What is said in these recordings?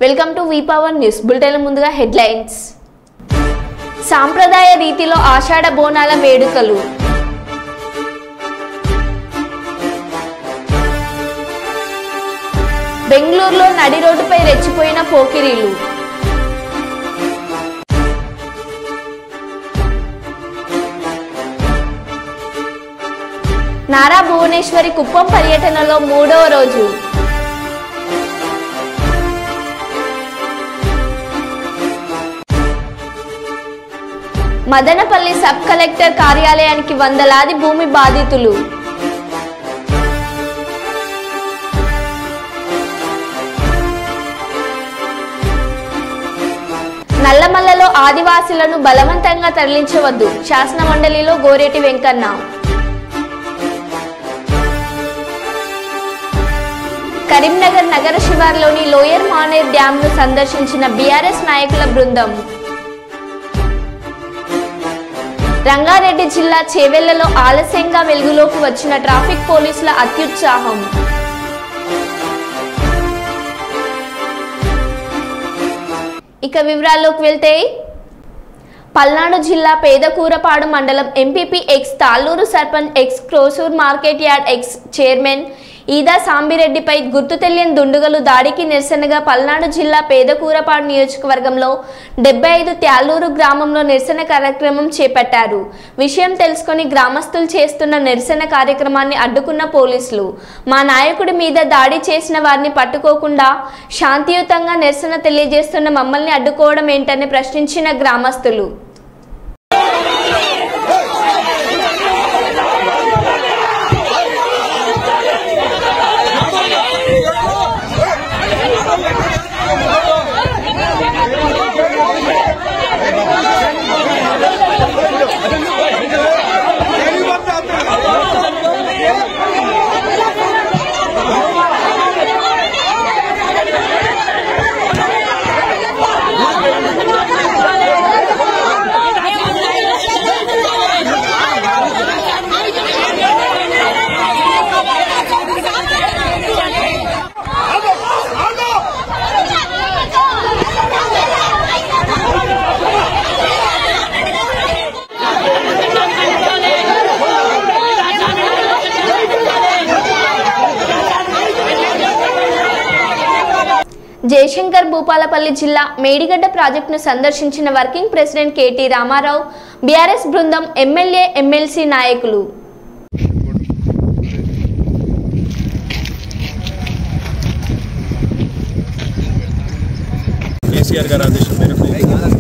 Welcome to V power news bulletin ముందుగా headlines. సాంప్రదాయ రీతిలో ఆషాఢ బోనాల వేడుకలు. బెంగళూరులో నడి రోడ్డుపై రెచ్చిపోయిన పోకిరీలు. నారా భువనేశ్వరి కుప్పం పర్యటనలో 3వ రోజు. మదనపల్లి సబ్ కలెక్టర్ కార్యాలయానికి వందలాది భూమి బాధితులు. నల్లమల్లలో ఆదివాసీలను బలవంతంగా తరలించవద్దు, శాసన మండలిలో గోరేటి వెంకన్న. కరీంనగర్ నగర శివార్లోని లోయర్ మానేర్ డ్యాంను సందర్శించిన బీఆర్ఎస్ నాయకుల బృందం. రంగారెడ్డి జిల్లా చేవెళ్లలో ఆలస్యంగా వెలుగులోకి వచ్చిన ట్రాఫిక్ పోలీసుల అత్యుత్సాహం. ఇక వివరాల్లోకి వెళ్తే, పల్నాడు జిల్లా పేదకూరపాడు మండలం MPP ex Talluru sarpanch ex Krosur market yard ex chairman Eda సాంబిరెడ్డిపై గుర్తు తెలియని దుండగులు దాడికి నిరసనగా పల్నాడు జిల్లా పేదకూరపాడు నియోజకవర్గంలో 75 త్యాళ్ళూరు గ్రామంలో నిరసన కార్యక్రమం చేపట్టారు. విషయం తెలుసుకుని గ్రామస్తులు చేస్తున్న నిరసన కార్యక్రమాన్ని అడ్డుకున్న పోలీసులు మా నాయకుడి మీద దాడి చేసిన వారిని పట్టుకోకుండా శాంతియుతంగా నిరసన తెలియజేస్తున్న మమ్మల్ని అడ్డుకోవడం ఏంటని ప్రశ్నించిన గ్రామస్తులు జయశంకర్ భూపాలపల్లి జిల్లా మేడిగడ్డ ప్రాజెక్టును సందర్శించిన working president KT Rama Rao, BRS బృందం, ఎమ్మెల్యే, ఎమ్మెల్సీ నాయకులు. కేసీఆర్ గారి ఆదేశం మేరకు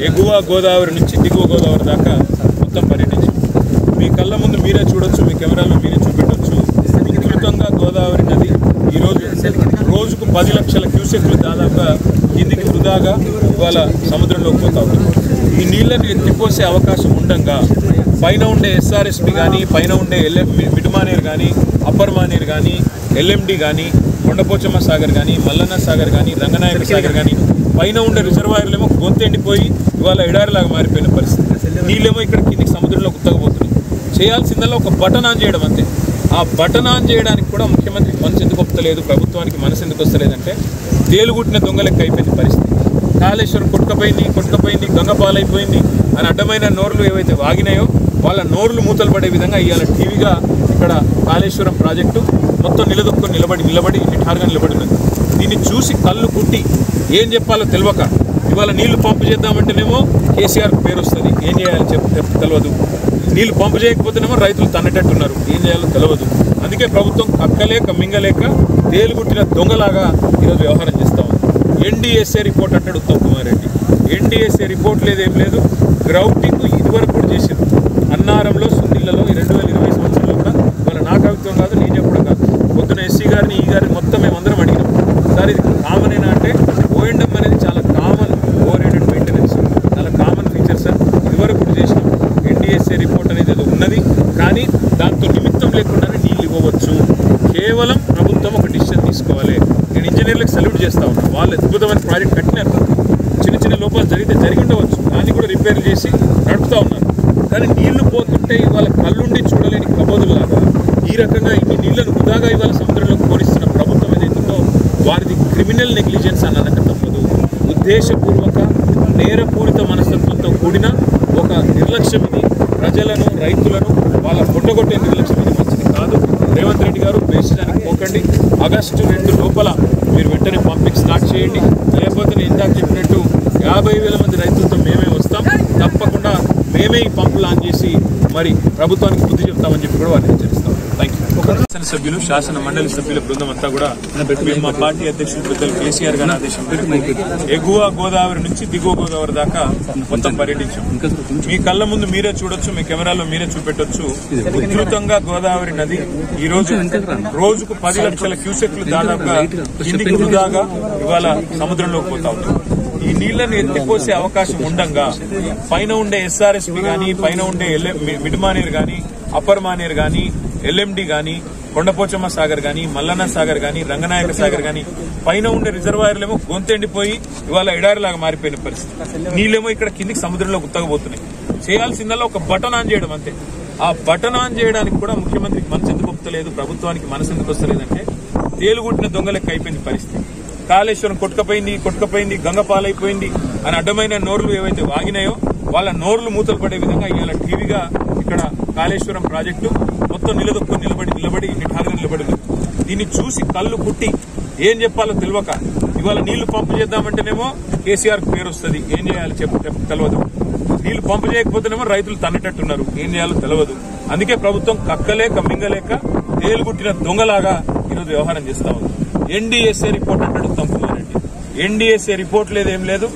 ఎగువ గోదావరి నుంచి దిగువ గోదావరి దాకా మొత్తం పర్యటించాం. మీ కళ్ళ ముందు మీరే చూడొచ్చు, మీ కెమెరాలో మీరే చూపెట్టవచ్చు. విస్తృతంగా గోదావరి నది ఈరోజు రోజుకు 10 లక్షల క్యూసెక్లు దాదాపుగా కిందికి వృధాగా ఇవాళ సముద్రంలోకి పోతా ఉంది. ఈ నీళ్ళని ఎత్తిపోసే అవకాశం ఉండగా పైన ఉండే ఎస్ఆర్ఎస్పి కానీ, పైన ఉండే మిడ్ మానేర్ కానీ, అప్పర్ మానేర్ కానీ, ఎల్ఎండి కానీ, కొండపోచమ్మ సాగర్ కానీ, మల్లన్న సాగర్ కానీ, రంగనాయక సాగర్ కానీ, పైన ఉండే రిజర్వాయర్లేమో గొంతెండిపోయి ఇవాళ ఎడారిలాగా మారిపోయిన పరిస్థితి. నీళ్ళేమో ఇక్కడ కిందికి సముద్రంలో కుత్తకపోతున్నాయి. చేయాల్సిందల్లా ఒక బటన్ ఆన్ చేయడం అంతే. ఆ బటన్ ఆన్ చేయడానికి కూడా ముఖ్యమంత్రికి మనసు ఎందుకు వస్తలేదు, ప్రభుత్వానికి మనసు ఎందుకు వస్తలేదంటే తేలుగుట్టిన దొంగలెక్క అయిపోయింది పరిస్థితి. కాళేశ్వరం కొట్టుకపోయింది, గంగపాలైపోయింది అని అడ్డమైన నోర్లు ఏవైతే వాగినాయో వాళ్ళ నోర్లు మూతలు పడే విధంగా ఇవాళ టీవీగా ఇక్కడ కాళేశ్వరం ప్రాజెక్టు మొత్తం నిలదొక్కుని నిలబడి నిఠారుగా నిలబడి ఉన్నది. దీన్ని చూసి కళ్ళు కుట్టి ఏం చెప్పాలో తెలియక ఇవాళ నీళ్లు పంపు చేద్దామంటేనేమో కేసీఆర్ పేరు వస్తుంది, ఏం చేయాలో తెలియదు. నీళ్లు పంపు చేయకపోతేనేమో రైతులు తన్నటట్టున్నారు, ఏం చేయాలో తెలియదు. అందుకే ప్రభుత్వం కక్కలేక మింగలేక తేలుగుట్టిన దొంగలాగా ఈరోజు వ్యవహారం చేస్తూ ఉంది. ఎన్డీఎస్ఏ రిపోర్ట్ అంటాడు ఉత్తమ్ కుమార్ రెడ్డి. ఎన్డీఎస్ఏ రిపోర్ట్ లేదేం లేదు. గ్రౌటింగ్ ఇదివరకు కూడా చేశారు. అన్నారంలో, సుందిళ్లలో 2020 సంవత్సరంలో కూడా ఇవాళ నా కవిత్వం కాదు, నేను చెప్పడం కాదు. పొద్దున ఎస్సీ గారిని, ఈ గారిని మొత్తం మేమందరం అడిగినాం. సార్ ఇది కామన్ అయినా అంటే ఓఎండ్ఎం అనేది చాలా కామన్, ఓవర్ మెయింటెనెన్స్ చాలా కామన్ ఫీచర్ సార్. ఇదివరకు కూడా చేసినాం. ఎన్డీఎస్ఏ రిపోర్ట్ అనేది ఏదో ఉన్నది, కానీ దాంతో నిమిత్తం లేకుండానే నీళ్ళు ఇవ్వవచ్చు. కేవలం ప్రభుత్వం ఒక డిసిషన్ తీసుకోవాలి. నేను ఇంజనీర్లకు సెల్యూట్ చేస్తా ఉన్నాను. వాళ్ళు అద్భుతమైన ప్రాజెక్ట్ కట్టినారు. చిన్న లోపాలు జరిగి ఉండవచ్చు, దాన్ని కూడా రిపేర్ చేసి నడుపుతూ ఉన్నారు. కానీ నీళ్లు పోతుంటే ఇవాళ కళ్ళుండి చూడలేని కబోదులాగా ఈ రకంగా ఇన్ని నీళ్లను వృధాగా ఇవాళ సముద్రంలోకి పోనిస్తున్న ప్రభుత్వం ఏదైతుందో వారిది క్రిమినల్ నెగ్లిజెన్స్ అన్నదక తప్పదు. ఉద్దేశపూర్వక నేరపూరిత మనస్తత్వంతో కూడిన ఒక నిర్లక్ష్యం ఇది. ప్రజలను రైతులను వాళ్ళ పుట్టగొట్టే నిర్లక్ష్యం ఇది మంచిది కాదు. రేవంత్ రెడ్డి గారు బేసిదానికి పోకండి. ఆగస్టు 2 లోపల మీరు వెంటనే పంపింగ్ స్టార్ట్ చేయండి. లేకపోతే నేను ఇందాక చెప్పినట్టు 50,000 మంది రైతులతో మేమే వస్తాం. తప్పకుండా మేమే ఈ పంపు లాంచ్ చేసి మరి ప్రభుత్వానికి బుద్ధి చెప్తామని చెప్పి కూడా వారిని హెచ్చరిస్తాం. Thank you. శాసనసభ్యులు, శాసన మండలి సభ్యుల బృందం అంతా కూడా మా పార్టీ అధ్యక్షులు పెద్దలు కేసీఆర్ గారి ఆదేశం మేరకు ఎగువ గోదావరి నుంచి దిగువ గోదావరి దాకా మొత్తం పర్యటించాం. మీ కళ్ళ ముందు మీరే చూడొచ్చు, మీ కెమెరాలో మీరే చూపెట్టొచ్చు. ఉధృతంగా గోదావరి నది ఈ రోజు రోజుకు 10 లక్షల క్యూసెక్లు దాదాపుగా కిందికి వృధాగా ఇవాళ సముద్రంలోకి పోతా ఉంది. ఈ నీళ్లను ఎత్తిపోసే అవకాశం ఉండగా పైన ఉండే ఎస్ఆర్ఎస్పీ గానీ, పైన ఉండే మిడ్ మానేర్ గానీ, అప్పర్ మానేర్ గానీ, ఎల్ఎండి గానీ, కొండపోచమ్మ సాగర్ గానీ, మల్లన్న సాగర్ గానీ, రంగనాయక సాగర్ గానీ పైన ఉండే రిజర్వాయర్లేమో గొంతెండిపోయి ఇవాళ ఎడారిలాగా మారిపోయిన పరిస్థితి. నీళ్ళేమో ఇక్కడ కిందికి సముద్రంలో గుత్తగబోతున్నాయి. చేయాల్సిందల్లా ఒక బటన్ ఆన్ చేయడం అంతే. ఆ బటన్ ఆన్ చేయడానికి కూడా ముఖ్యమంత్రికి మనసు ఎందుకు వస్తలేదు, ప్రభుత్వానికి మనసు ఎందుకు వస్తలేదంటే తేలుగుట్టిన దొంగలెక్క అయిపోయింది పరిస్థితి. కాళేశ్వరం కొట్టుకపోయింది, గంగ పాలైపోయింది అని అడ్డమైన నోర్లు ఏవైతే వాగినాయో వాళ్ళ నోర్లు మూతలు పడే విధంగా ఇవాళ టీవీగా ఇక్కడ కాళేశ్వరం ప్రాజెక్టు మొత్తం నిలదొక్కుని నిలబడి నిఠారుగా నిలబడింది. దీన్ని చూసి కళ్ళు పుట్టి ఏం చెప్పాలో తెలియక ఇవాళ నీళ్లు పంపు చేద్దామంటేనేమో కేసీఆర్ పేరు వస్తుంది, ఏం చేయాలో తెలియదు. నీళ్లు పంపు చేయకపోతేనేమో రైతులు తన్నేటట్టున్నారు, ఏం చేయాలో తెలియదు. అందుకే ప్రభుత్వం కక్కలేక మింగలేక తేలుగుట్టిన దొంగలాగా ఈరోజు వ్యవహారం చేస్తా ఉంది. ఎన్డీఎస్ఏ రిపోర్ట్ అంటాడు తంపుమారెడ్డి. ఎన్డీఎస్ఏ రిపోర్ట్ లేదు, ఏం లేదు.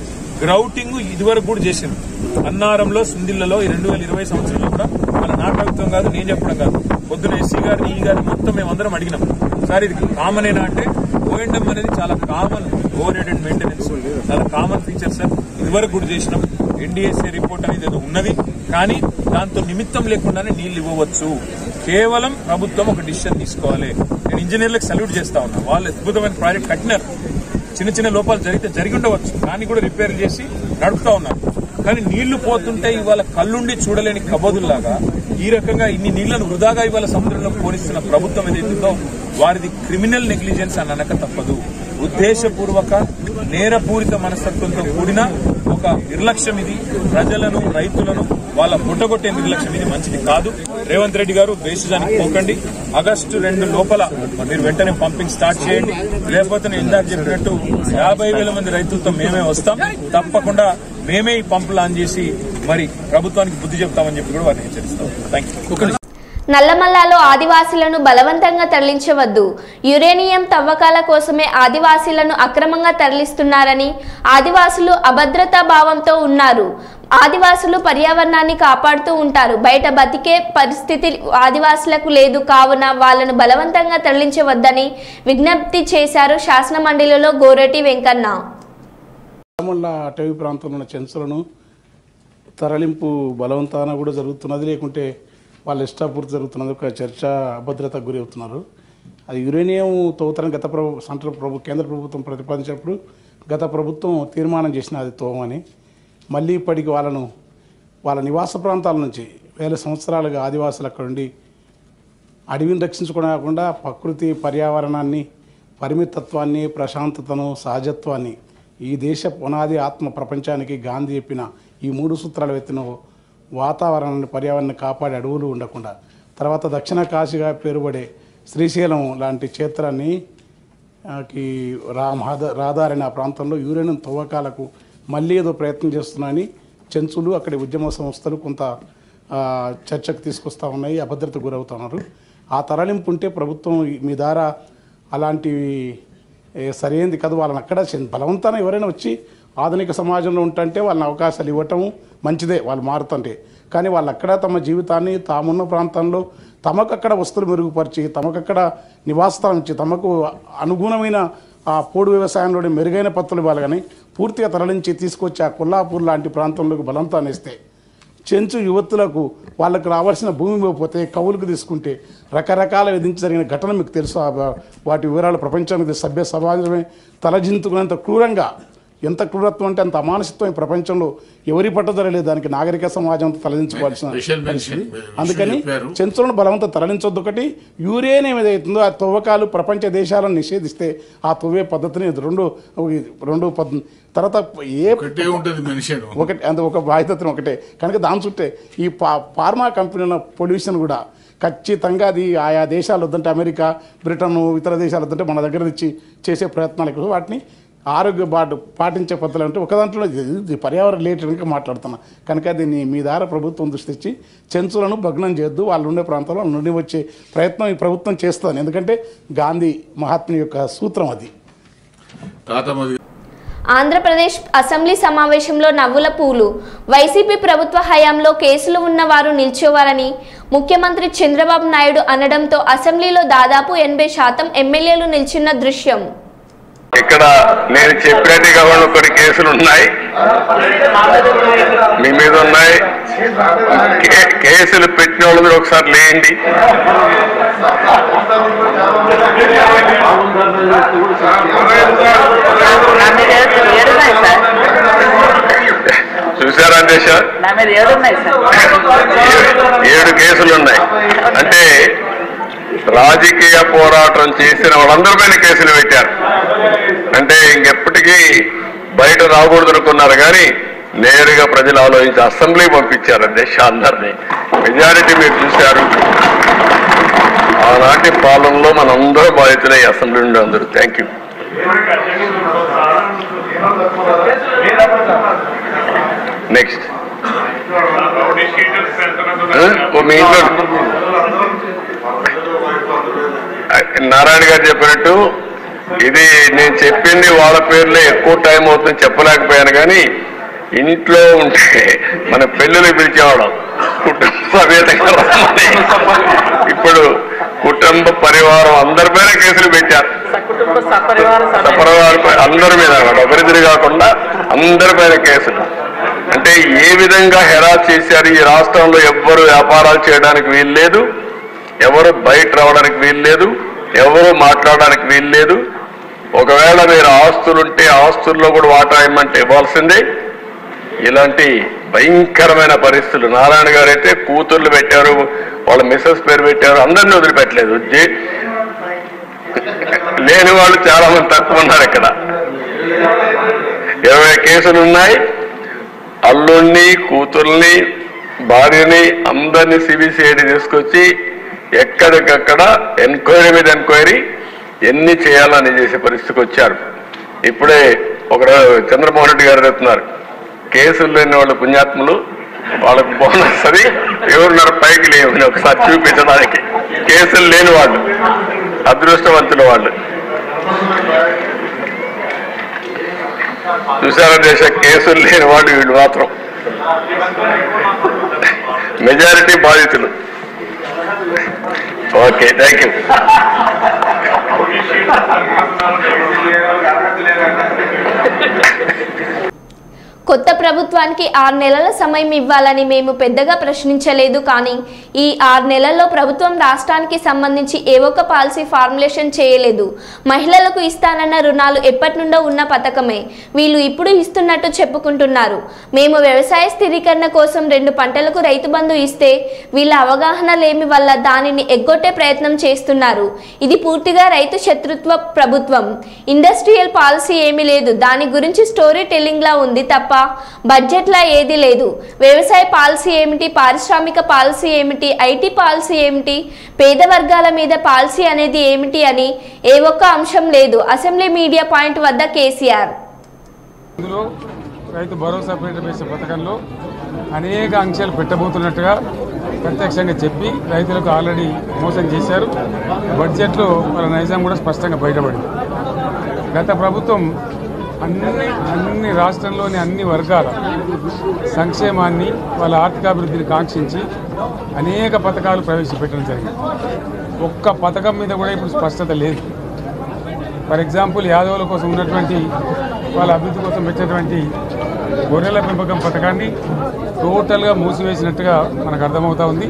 గ్రౌటింగ్ ఇదివరకు కూడా చేసింది. అన్నారంలో, సుందిళ్లలో 2020 సంవత్సరంలో కూడా మన నా ప్రభుత్వం కాదు, నేను చెప్పడం కాదు, పొద్దున ఎస్సీ గారిని, ఈ గారిని మొత్తం మేమందరం అడిగినాం. సార్ ఇది కామనేనా అంటే ఓఎండ్ఎం అనేది చాలా common, over head and maintenance చాలా కామన్ ఫీచర్ సార్, ఇదివరకు కూడా చేసినాం. ఎన్డీఎస్ఏ రిపోర్ట్ అనేది ఏదో ఉన్నది, కానీ దాంతో నిమిత్తం లేకుండానే నీళ్లు ఇవ్వవచ్చు. కేవలం ప్రభుత్వం ఒక డిసిషన్ తీసుకోవాలి. నేను ఇంజనీర్లకు సల్యూట్ చేస్తా ఉన్నా. వాళ్ళు అద్భుతమైన ప్రాజెక్ట్ కట్టినారు. చిన్న లోపాలు జరిగి ఉండవచ్చు, కానీ కూడా రిపేర్ చేసి నడుపుతా ఉన్నారు. కానీ నీళ్లు పోతుంటే ఇవాళ కళ్ళుండి చూడలేని కబోదుల్లాగా ఈ రకంగా ఇన్ని నీళ్లను వృధాగా ఇవాళ సముద్రంలో పోనిస్తున్న ప్రభుత్వం ఏదైతుందో వారిది క్రిమినల్ నెగ్లిజెన్స్ అని అనక తప్పదు. ఉద్దేశపూర్వక నేరపూరిత మనస్తత్వంతో కూడిన ఒక నిర్లక్ష్యం ఇది. ప్రజలను, రైతులను వాళ్ళ పుట్టగొట్టే నిర్లక్ష్యం ఇది మంచిది కాదు. రేవంత్ రెడ్డి గారు బేసిదానికి పోకండి. ఆగస్టు 2 లోపల మీరు వెంటనే పంపింగ్ స్టార్ట్ చేయండి. లేకపోతే నేను ఇందాక చెప్పినట్టు 50,000 మంది రైతులతో మేమే వస్తాం. తప్పకుండా మేమే ఈ పంపు లాంచ్ చేసి మరి ప్రభుత్వానికి బుద్ధి చెప్తామని చెప్పి కూడా వారిని హెచ్చరిస్తాం. Thank you. నల్లమల్లాలో ఆదివాసీలను బలవంతంగా తరలించవద్దు. యురేనియం తవ్వకాల కోసమే ఆదివాసీలను అక్రమంగా తరలిస్తున్నారని, ఆదివాసులు అభద్రతా భావంతో ఉన్నారు. ఆదివాసులు పర్యావరణాన్ని కాపాడుతూ ఉంటారు. బయట బతికే పరిస్థితి ఆదివాసులకు లేదు. కావున వాళ్లను బలవంతంగా తరలించవద్దని విజ్ఞప్తి చేశారు శాసన మండలిలో గోరెటి వెంకన్న. అటవీ ప్రాంతంలో ఉన్న చెంచులను తరలింపు బలవంతాన కూడా జరుగుతున్నది, లేకుంటే వాళ్ళ ఇష్టాపూర్తి జరుగుతున్నది. ఒక చర్చ అభద్రతకు గురి అవుతున్నారు. అది యురేనియం తవ్వుతారని కేంద్ర ప్రభుత్వం ప్రతిపాదించినప్పుడు గత ప్రభుత్వం తీర్మానం చేసిన అది తోమని. మళ్ళీ ఇప్పటికి వాళ్ళ నివాస ప్రాంతాల నుంచి వేల సంవత్సరాలుగా ఆదివాసులు అక్కడ ఉండి అడవిని రక్షించుకోవడం కాకుండా ప్రకృతి పర్యావరణాన్ని, పరిమితత్వాన్ని, ప్రశాంతతను, సహజత్వాన్ని, ఈ దేశ పునాది ఆత్మ ప్రపంచానికి గాంధీ చెప్పిన ఈ 3 సూత్రాలు ఎత్తిన వాతావరణాన్ని, పర్యావరణాన్ని కాపాడే అడవులు ఉండకుండా, తర్వాత దక్షిణ కాశీగా పేరుపడే శ్రీశైలం లాంటి క్షేత్రాన్ని రహదారైన ఆ ప్రాంతంలో యురేనియం తవ్వకాలకు మళ్ళీ ఏదో ప్రయత్నం చేస్తున్నాయని చెంచులు, అక్కడి ఉద్యమ సంస్థలు కొంత చర్చకు తీసుకొస్తూ ఉన్నాయి, అభద్రతకు గురవుతున్నారు. ఆ తరలింపు ఉంటే ప్రభుత్వం మీ ద్వారా అలాంటివి సరైనది కాదు. వాళ్ళని అక్కడ బలవంతాన ఎవరైనా వచ్చి ఆధునిక సమాజంలో ఉంటుంటే వాళ్ళని అవకాశాలు ఇవ్వటం మంచిదే, వాళ్ళు మారుతుంటే. కానీ వాళ్ళు అక్కడ తమ జీవితాన్ని తామున్న ప్రాంతంలో తమకక్కడ వస్తువులు మెరుగుపరిచి, తమకక్కడ నివాసస్థానం ఇచ్చి, తమకు అనుగుణమైన ఆ పోడు వ్యవసాయంలోని మెరుగైన పత్తులు ఇవ్వాలి. కానీ పూర్తిగా తరలించి తీసుకొచ్చి ఆ కొల్లాపూర్ లాంటి ప్రాంతంలోకి బలంతాన్ని ఇస్తే చెంచు యువతులకు వాళ్ళకు రావాల్సిన భూమి ఇవ్వకపోతే కవులకు తీసుకుంటే రకరకాల విధించి జరిగిన ఘటన మీకు తెలుసు. వాటి వివరాలు ప్రపంచానికి సభ్య సమాజమే తలజింతుకున్నంత క్రూరంగా ఎంత క్రూరత్వం అంటే అంత అమానుషత్వం ఈ ప్రపంచంలో ఎవరి పట్టదరలేదు. దానికి నాగరిక సమాజం తరలించుకోవాల్సిన పరిస్థితి. అందుకని చెంచులను బలవంతం తరలించొద్దు. ఒకటి యూరియన్ ఏదైతుందో ఆ తవ్వకాలు ప్రపంచ దేశాలను నిషేధిస్తే ఆ తవ్వే పద్ధతిని రెండు తర్వాత ఒకటి అంత ఒక బాధ్యతను ఒకటే కనుక దాని చుట్టే ఈ ఫార్మా కంపెనీల పొల్యూషన్ కూడా ఖచ్చితంగా అది ఆయా దేశాలు వద్దంటే అమెరికా, బ్రిటన్, ఇతర దేశాలు వద్దంటే మన దగ్గర తెచ్చి చేసే ప్రయత్నాలు వాటిని ఆరోగ్య బాటు పాటించే పద్ధతులు అంటే ఒక దాంట్లో పర్యావరణ రిలేటెడ్గా మాట్లాడుతున్నా. కనుక దీన్ని మీ ద్వారా ప్రభుత్వం దృష్టి తెచ్చి చెంచులను భగ్నం చేయొద్దు. వాళ్ళు ఉండే ప్రాంతాల్లో నుండి వచ్చే ప్రయత్నం ఈ ప్రభుత్వం చేస్తుంది. ఎందుకంటే గాంధీ మహాత్ముని యొక్క సూత్రం అది. ఆంధ్రప్రదేశ్ అసెంబ్లీ సమావేశంలో నవ్వుల పూలు. వైసీపీ ప్రభుత్వ హయాంలో కేసులు ఉన్న వారు నిల్చోవాలని ముఖ్యమంత్రి చంద్రబాబు నాయుడు అనడంతో అసెంబ్లీలో దాదాపు 80% ఎమ్మెల్యేలు నిల్చున్న దృశ్యం. ఇక్కడ నేను చెప్పినట్టుగా కొన్ని కేసులు ఉన్నాయి, మీ మీద ఉన్నాయి. కేసులు పెట్టిన వాళ్ళు మీరు ఒకసారి లేండి. చూసారా దేశ 7 కేసులు ఉన్నాయి. అంటే రాజకీయ పోరాటం చేసిన వాళ్ళందరి పైన కేసులు పెట్టారు. అంటే ఇంకెప్పటికీ బయట రాకూడదు అనుకున్నారు, కానీ నేరుగా ప్రజలు ఆలోచించి అసెంబ్లీ పంపించారు దేశ అందరినీ. మెజారిటీ మీరు చూశారు. ఆనాటి పాలనలో మనందరూ బాధితులే అసెంబ్లీ నుండి అందరూ. Thank you. నెక్స్ట్ మీ ఇంట్లో నారాయణ గారు చెప్పినట్టు ఇది నేను చెప్పింది వాళ్ళ పేర్లే ఎక్కువ టైం అవుతుంది చెప్పలేకపోయాను, కానీ ఇంట్లో ఉంటే మన పెళ్ళిళ్ళు పిలిచేవాళ్ళం కుటుంబ సమేతంగా. ఇప్పుడు కుటుంబ పరివారం అందరిపైన కేసులు పెట్టారు. సపరివారం అందరి మీద ఒకరిద్దరు కాకుండా అందరిపైన కేసులు. అంటే ఏ విధంగా హెరాస్ చేశారు. ఈ రాష్ట్రంలో ఎవ్వరు వ్యాపారాలు చేయడానికి వీల్లేదు, ఎవరు బయట రావడానికి వీల్లేదు, ఎవరు మాట్లాడడానికి వీల్లేదు. ఒకవేళ మీరు ఆస్తులుంటే ఆస్తుల్లో కూడా వాటా ఇవ్వమంటే ఇవ్వాల్సిందే. ఇలాంటి భయంకరమైన పరిస్థితులు. నారాయణ గారు అయితే కూతుర్లు పెట్టారు, వాళ్ళ మిస్సెస్ పేరు పెట్టారు, అందరినీ వదిలిపెట్టలేదు. లేని వాళ్ళు చాలా మంది తక్కువ ఉన్నారు. ఇక్కడ 20 కేసులు ఉన్నాయి. అల్లుణ్ణి, కూతుర్ని, భార్యని అందరినీ సిబిసిఐడి తీసుకొచ్చి ఎక్కడికక్కడ ఎంక్వైరీ మీద ఎంక్వైరీ ఎన్ని చేయాలని చేసే పరిస్థితికి వచ్చారు. ఇప్పుడే ఒక చంద్రమోహన్ రెడ్డి గారు చెప్తున్నారు, కేసులు లేని వాళ్ళు పుణ్యాత్ములు, వాళ్ళకు బోనస్ అది ఎవరున్నారు పైకి లేవని ఒకసారి చూపించడానికి. కేసులు లేని వాళ్ళు అదృష్టవంతుల వాళ్ళు. చూసారా దేశ కేసులు లేని వాళ్ళు వీళ్ళు మాత్రం మెజారిటీ బాధితులు. Okay, thank you. కొత్త ప్రభుత్వానికి 6 నెలల సమయం ఇవ్వాలని మేము పెద్దగా ప్రశ్నించలేదు, కానీ ఈ 6 నెలల్లో ప్రభుత్వం రాష్ట్రానికి సంబంధించి ఏ ఒక్క పాలసీ ఫార్ములేషన్ చేయలేదు. మహిళలకు ఇస్తానన్న రుణాలు ఎప్పటి నుండో ఉన్న పథకమే వీళ్ళు ఇప్పుడు ఇస్తున్నట్టు చెప్పుకుంటున్నారు. మేము వ్యవసాయ స్థిరీకరణ కోసం 2 పంటలకు రైతు బంధు ఇస్తే వీళ్ళ అవగాహన లేమి వల్ల దానిని ఎగ్గొట్టే ప్రయత్నం చేస్తున్నారు. ఇది పూర్తిగా రైతు శత్రుత్వ ప్రభుత్వం. ఇండస్ట్రియల్ పాలసీ ఏమీ లేదు, దాని గురించి స్టోరీ టెల్లింగ్ లా ఉంది తప్ప బడ్జెట్లా ఏది లేదు. వ్యవసాయ పాలసీ ఏమిటి, పారిశ్రామిక పాలసీ ఏమిటి, ఐటీ పాలసీ ఏమిటి, పేద వర్గాల మీద పాలసీ అనేది ఏమిటి అని ఏ ఒక్క అంశం లేదు. అసెంబ్లీ మీడియా పాయింట్ వద్ద కేసీఆర్. రైతు భరోసా పేరు పథకంలో అనేక అంశాలు పెట్టబోతున్నట్టుగా ప్రత్యక్షంగా చెప్పి రైతులకు ఆల్రెడీ మోసం చేశారు. బడ్జెట్లో వాళ్ళ నైజం కూడా స్పష్టంగా బయటపడింది. గత ప్రభుత్వం అన్ని రాష్ట్రంలోని అన్ని వర్గాల సంక్షేమాన్ని, వాళ్ళ ఆర్థికాభివృద్ధిని కాంక్షించి అనేక పథకాలు ప్రవేశపెట్టడం జరిగింది. ఒక్క పథకం మీద కూడా ఇప్పుడు స్పష్టత లేదు. ఫర్ ఎగ్జాంపుల్, యాదవుల కోసం ఉన్నటువంటి వాళ్ళ అభివృద్ధి కోసం పెట్టినటువంటి గొర్రెల పెంపకం పథకాన్ని టోటల్గా మూసివేసినట్టుగా మనకు అర్థమవుతా ఉంది.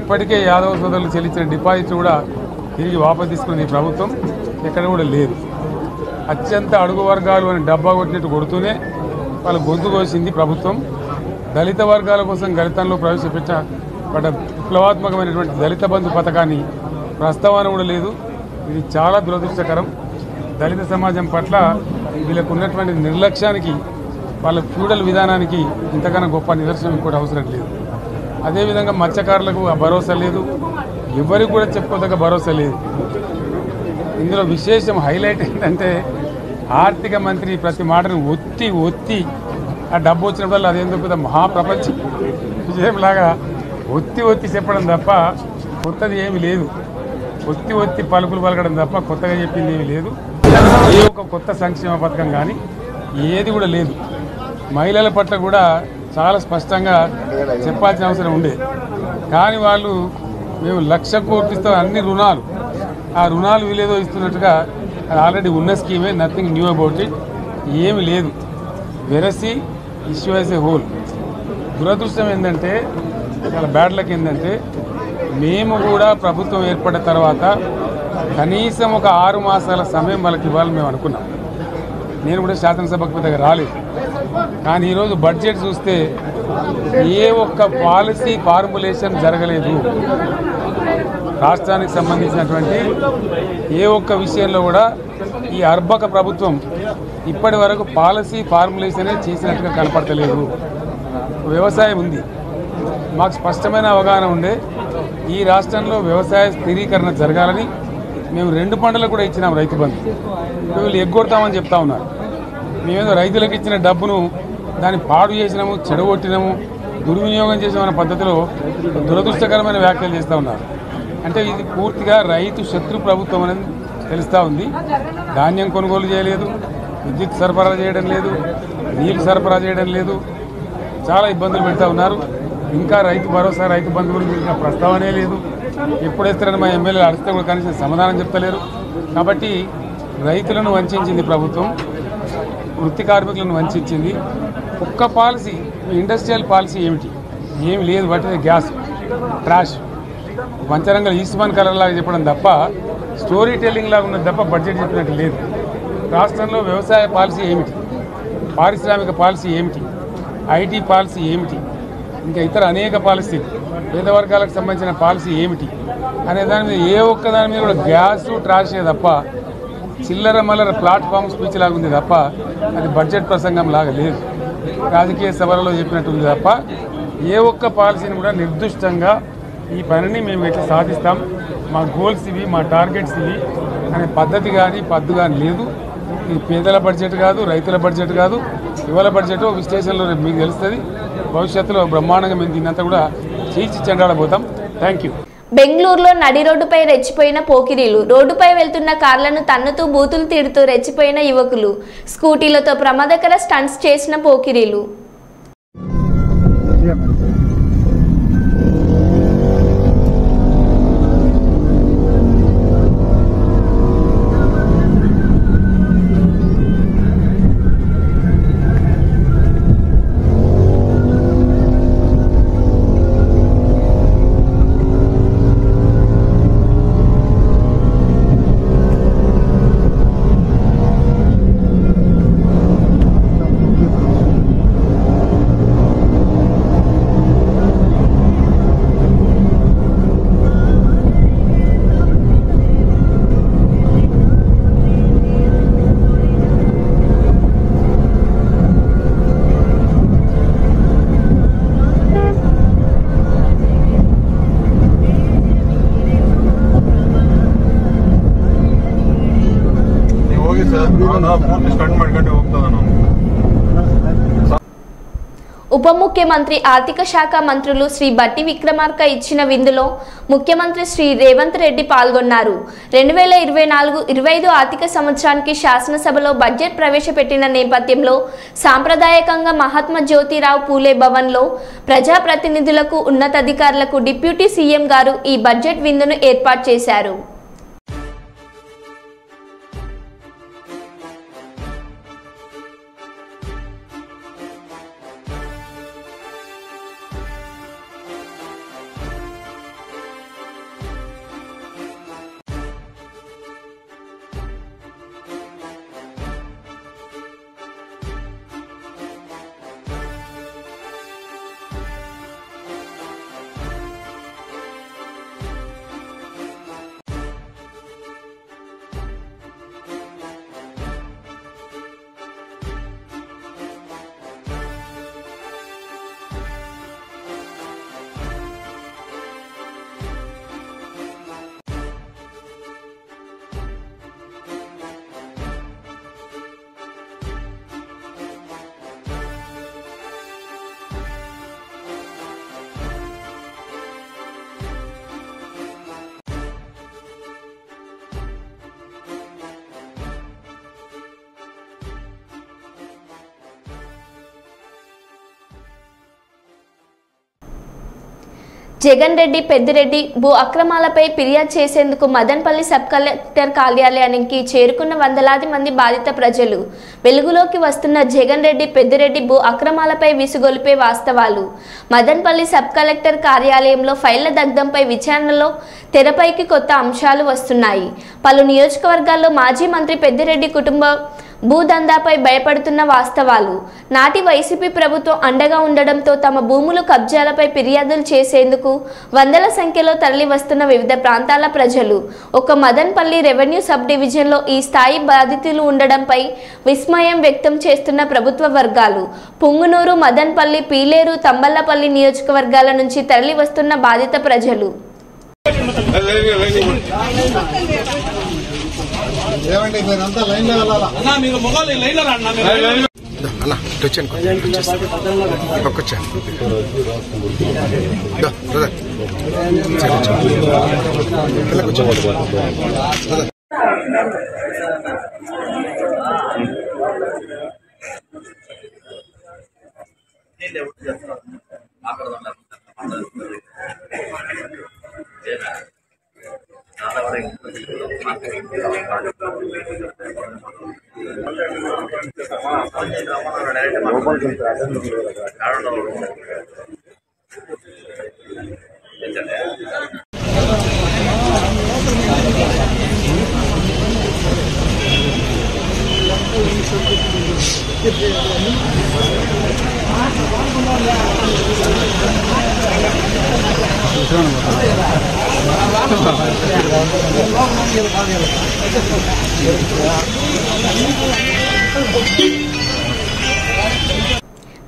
ఇప్పటికే యాదవ సోదరులు చెల్లించిన డిపాజిట్ కూడా తిరిగి వాపసు తీసుకున్న ఈ ప్రభుత్వం ఎక్కడ కూడా లేదు. అత్యంత అడుగు వర్గాలు అని డబ్బా కొట్టినట్టు కొడుతూనే వాళ్ళ గొంతు కోసింది ప్రభుత్వం. దళిత వర్గాల కోసం గళితంలో ప్రవేశపెట్టబడ్డ విప్లవాత్మకమైనటువంటి దళిత బంధు పథకాన్ని ప్రస్తావన కూడా లేదు. ఇది చాలా దురదృష్టకరం. దళిత సమాజం పట్ల వీళ్ళకు ఉన్నటువంటి నిర్లక్ష్యానికి, వాళ్ళ ఫ్యూడల్ విధానానికి ఇంతకన్నా గొప్ప నిదర్శనం ఇంకోటి అవసరం లేదు. అదేవిధంగా మత్స్యకారులకు ఆ భరోసా లేదు, ఎవరికి కూడా చెప్పుకోదగ్గ భరోసా లేదు. ఇందులో విశేషం హైలైట్ ఏంటంటే ఆర్థిక మంత్రి ప్రతి మాటను ఒత్తి ఆ డబ్బు వచ్చినప్పుడు అదేందో పెద్ద మహాప్రపంచ విజయంలాగా ఒత్తి చెప్పడం తప్ప కొత్తది ఏమీ లేదు. ఒత్తి పలుకులు పలకడం తప్ప కొత్తగా చెప్పింది ఏమీ లేదు. ఏ ఒక్క కొత్త సంక్షేమ పథకం కానీ ఏది కూడా లేదు. మహిళల పట్ల కూడా చాలా స్పష్టంగా చెప్పాల్సిన అవసరం ఉండే. కానీ వాళ్ళు మేము 1,00,000 కోట్లు ఇస్తాం, అన్ని రుణాలు, ఆ రుణాలు వీలేదో ఇస్తున్నట్టుగా అది ఆల్రెడీ ఉన్న స్కీమే, నథింగ్ న్యూ అబౌట్ ఇట్, ఏమి లేదు. వెరసి ఇష్యూ యాజ్ ఏ హోల్. దురదృష్టం ఏంటంటే, చాలా బ్యాడ్ లక్ ఏంటంటే, మేము కూడా ప్రభుత్వం ఏర్పడిన తర్వాత కనీసం ఒక 6 మాసాల సమయం వాళ్ళకి ఇవ్వాలని మేము అనుకున్నాం. నేను కూడా శాసనసభకు పెద్దగా రాలేదు. కానీ ఈరోజు బడ్జెట్ చూస్తే ఏ ఒక్క పాలసీ ఫార్ములేషన్ జరగలేదు. రాష్ట్రానికి సంబంధించినటువంటి ఏ ఒక్క విషయంలో కూడా ఈ అర్బక ప్రభుత్వం ఇప్పటి వరకు పాలసీ ఫార్ములేషనే చేసినట్టుగా కనపడతలేదు. వ్యవసాయం ఉంది, మాకు స్పష్టమైన అవగాహన ఉండే ఈ రాష్ట్రంలో వ్యవసాయ స్థిరీకరణ జరగాలని మేము 2 పంటలకు కూడా ఇచ్చినాం రైతు బంధు. వీళ్ళు ఎగ్గొడతామని చెప్తా ఉన్నారు. మేమేదో రైతులకు ఇచ్చిన డబ్బును దాన్ని పాడు చేసినాము, చెడగొట్టినాము, దుర్వినియోగం చేసామన్న పద్ధతిలో దురదృష్టకరమైన వ్యాఖ్యలు చేస్తూ ఉన్నారు. అంటే ఇది పూర్తిగా రైతు శత్రు ప్రభుత్వం అనేది తెలుస్తూ ఉంది. ధాన్యం కొనుగోలు చేయలేదు, విద్యుత్ సరఫరా చేయడం లేదు, నీళ్ళు సరఫరా చేయడం లేదు, చాలా ఇబ్బందులు పెడతా ఉన్నారు. ఇంకా రైతు భరోసా, రైతు బంధు గురించి ఇంకా ప్రస్తావనే లేదు. ఎప్పుడు వేస్తారని మా ఎమ్మెల్యేలు అడిగితే కూడా కనీసం సమాధానం చెప్తలేరు. కాబట్టి రైతులను వంచింది ప్రభుత్వం, వృత్తి కార్మికులను వంచింది. ఒక్క పాలసీ, ఇండస్ట్రియల్ పాలసీ ఏమిటి? ఏమి లేదు. బట్టి గ్యాస్ ట్రాష్ పంచరంగ ఈస్మాన్ కలర్ లాగా చెప్పడం తప్ప, స్టోరీ టెల్లింగ్ లాగా ఉన్నది తప్ప బడ్జెట్ చెప్పినట్టు లేదు. రాష్ట్రంలో వ్యవసాయ పాలసీ ఏమిటి, పారిశ్రామిక పాలసీ ఏమిటి, ఐటీ పాలసీ ఏమిటి, ఇంకా ఇతర అనేక పాలసీలు, పేద వర్గాలకు సంబంధించిన పాలసీ ఏమిటి అనే దాని మీద ఏ ఒక్క దాని మీద కూడా గ్యాసు ట్రాషే తప్ప, చిల్లర మల్లర ప్లాట్ఫామ్ స్పీచ్ లాగా ఉంది తప్ప అది బడ్జెట్ ప్రసంగం లాగా లేదు. రాజకీయ సభలలో చెప్పినట్టు ఉంది తప్ప ఏ ఒక్క పాలసీని కూడా నిర్దిష్టంగా ఈ పనిని మేము ఎట్లా సాధిస్తాం, మా గోల్స్ ఇవి, మా టార్గెట్స్ ఇవి అనే పద్ధతి కానీ పద్దు కానీ లేదు. ఇది పేదల బడ్జెట్ కాదు, రైతుల బడ్జెట్ కాదు, యువల బడ్జెట్. విశ్లేషణలో మీకు తెలుస్తుంది. భవిష్యత్తులో బ్రహ్మాండంగా మేము దీన్నంతా కూడా చీల్చి చెండాడబోతాం. Thank you. బెంగళూరులో నడి రోడ్డుపై రెచ్చిపోయిన పోకిరీలు. రోడ్డుపై వెళ్తున్న కార్లను తన్నుతూ బూతులు తిడుతూ రెచ్చిపోయిన యువకులు. స్కూటీలతో ప్రమాదకర స్టంట్స్ చేసిన పోకిరీలు. ఉప ముఖ్యమంత్రి ఆర్థిక శాఖ మంత్రులు శ్రీ బట్టి విక్రమార్క ఇచ్చిన విందులో ముఖ్యమంత్రి శ్రీ రేవంత్ రెడ్డి పాల్గొన్నారు. 2024-25 ఆర్థిక సంవత్సరానికి శాసనసభలో బడ్జెట్ ప్రవేశపెట్టిన నేపథ్యంలో సాంప్రదాయకంగా మహాత్మా జ్యోతిరావు పూలే భవన్లో ప్రజాప్రతినిధులకు, ఉన్నతాధికారులకు డిప్యూటీ సీఎం గారు ఈ బడ్జెట్ విందును ఏర్పాటు చేశారు. జగన్ రెడ్డి పెద్దిరెడ్డి భూ అక్రమాలపై ఫిర్యాదు చేసేందుకు మదన్పల్లి సబ్ కలెక్టర్ కార్యాలయానికి చేరుకున్న వందలాది మంది బాధిత ప్రజలు. వెలుగులోకి వస్తున్న జగన్ రెడ్డి పెద్దిరెడ్డి భూ అక్రమాలపై విసుగొలిపే వాస్తవాలు. మదన్పల్లి సబ్ కలెక్టర్ కార్యాలయంలో ఫైళ్ల దగ్ధంపై విచారణలో తెరపైకి కొత్త అంశాలు వస్తున్నాయి. పలు నియోజకవర్గాల్లో మాజీ మంత్రి పెద్దిరెడ్డి కుటుంబ భూదందాపై భయపడుతున్న వాస్తవాలు. నాటి వైసీపీ ప్రభుత్వం అండగా ఉండడంతో తమ భూములు కబ్జాలపై ఫిర్యాదులు చేసేందుకు వందల సంఖ్యలో తరలి వస్తున్న వివిధ ప్రాంతాల ప్రజలు. ఒక మదన్పల్లి రెవెన్యూ సబ్ డివిజన్లో ఈ స్థాయి బాధితులు ఉండడంపై విస్మయం వ్యక్తం చేస్తున్న ప్రభుత్వ వర్గాలు. పుంగునూరు, మదన్పల్లి, పీలేరు, తంబళ్లపల్లి నియోజకవర్గాల నుంచి తరలి వస్తున్న బాధిత ప్రజలు.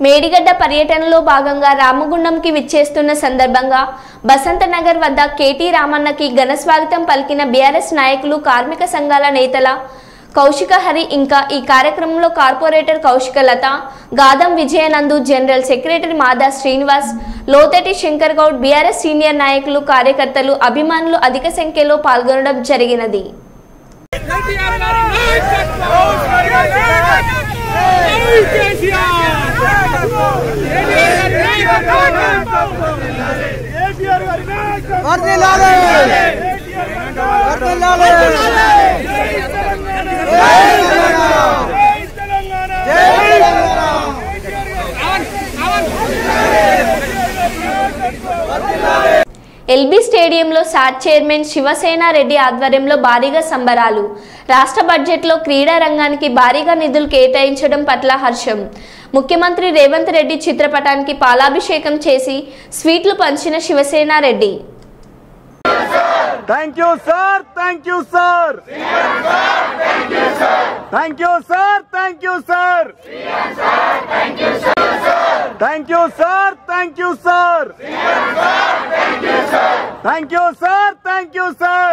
మేడిగడ్డ పర్యటనలో భాగంగా రామగుండంకి విచ్చేస్తున్న సందర్భంగా బసంత నగర్ వద్ద కేటీ రామన్నకి ఘన స్వాగతం పలికిన బీఆర్ఎస్ నాయకులు, కార్మిక సంఘాల నేతల కౌశిక హరి, ఇంకా ఈ కార్యక్రమంలో కార్పొరేటర్ కౌశిక లత, గాదం విజయనందు, జనరల్ సెక్రటరీ మాదా శ్రీనివాస్, లోతటి శంకర్ గౌడ్, బీఆర్ఎస్ సీనియర్ నాయకులు, కార్యకర్తలు, అభిమానులు అధిక సంఖ్యలో పాల్గొనడం జరిగినది. ఎల్బీ స్టేడియంలో సాట్ చైర్మన్ శివసేన రెడ్డి ఆధ్వర్యంలో భారీగా సంబరాలు. రాష్ట్ర బడ్జెట్లో క్రీడా రంగానికి భారీగా నిధులు కేటాయించడం పట్ల హర్షం. ముఖ్యమంత్రి రేవంత్ రెడ్డి చిత్రపటానికి పాలాభిషేకం చేసి స్వీట్లు పంచిన Shiv Sena Reddy. Thank you, sir. Thank you, sir. Thank you, sir. Thank you, sir. Thank you, sir. Thank you, sir. Thank you, sir. Thank you, sir. Thank you, sir.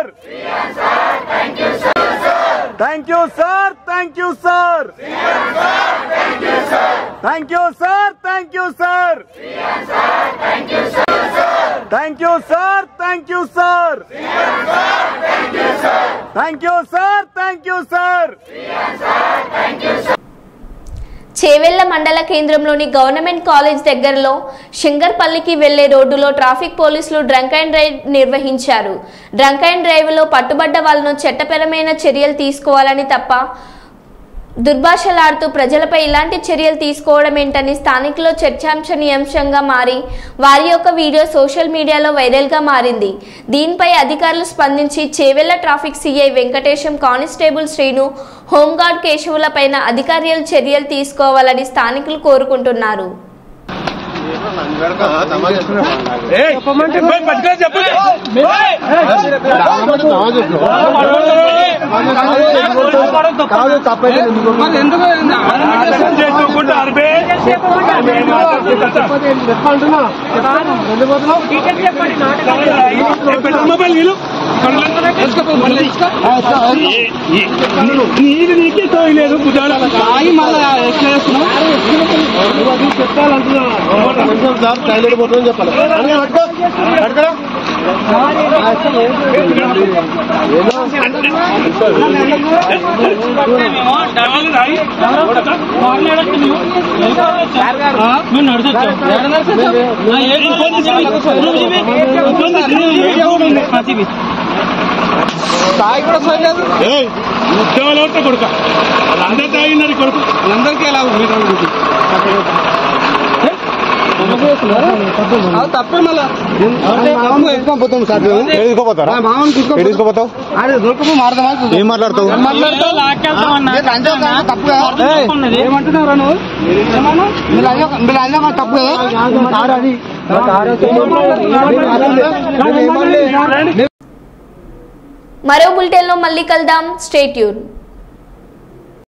Thank you, sir. Thank you, sir. Thank you, sir. Thank you, sir. Thank you, sir. Thank you, sir. Thank you, sir. Thank you, sir. Thank you, sir. Chevella మండల కేంద్రంలోని government college దగ్గరలో శంకర్పల్లికి వెళ్లే రోడ్డులో traffic పోలీసులు drunk and drive నిర్వహించారు. Drunk and drive లో పట్టుబడ్డ వాళ్లను చట్టపరమైన చర్యలు తీసుకోవాలని తప్ప దుర్భాషలాడుతూ ప్రజలపై ఇలాంటి చర్యలు తీసుకోవడం ఏంటని స్థానికులు చర్చాంశనీయాంశంగా మారి వారి యొక్క వీడియో సోషల్ మీడియాలో వైరల్గా మారింది. దీనిపై అధికారులు స్పందించి Chevella traffic CI Venkatesham, constable Srinu, home guard కేశవులపైన అధికారులు చర్యలు తీసుకోవాలని స్థానికులు కోరుకుంటున్నారు. నీకే తోయలేదు చెప్పాలంటున్నా సార్ టైలెట్ పోతుందని చెప్పాలి. తాగి కూడా సరిలేదు ఉద్యోగాలు కొడుక అందరూ తాగినారు కొడుకు అందరికీ ఎలా తప్పే మళ్ళీ ఎత్తుకోపోతాం సార్ తీసుకోపోతావు ఏం మాట్లాడతావు ఏమంటున్నారా నువ్వు తప్పు మరో బులెటిన్లో మళ్ళీ కలుద్దాం. Stay tune.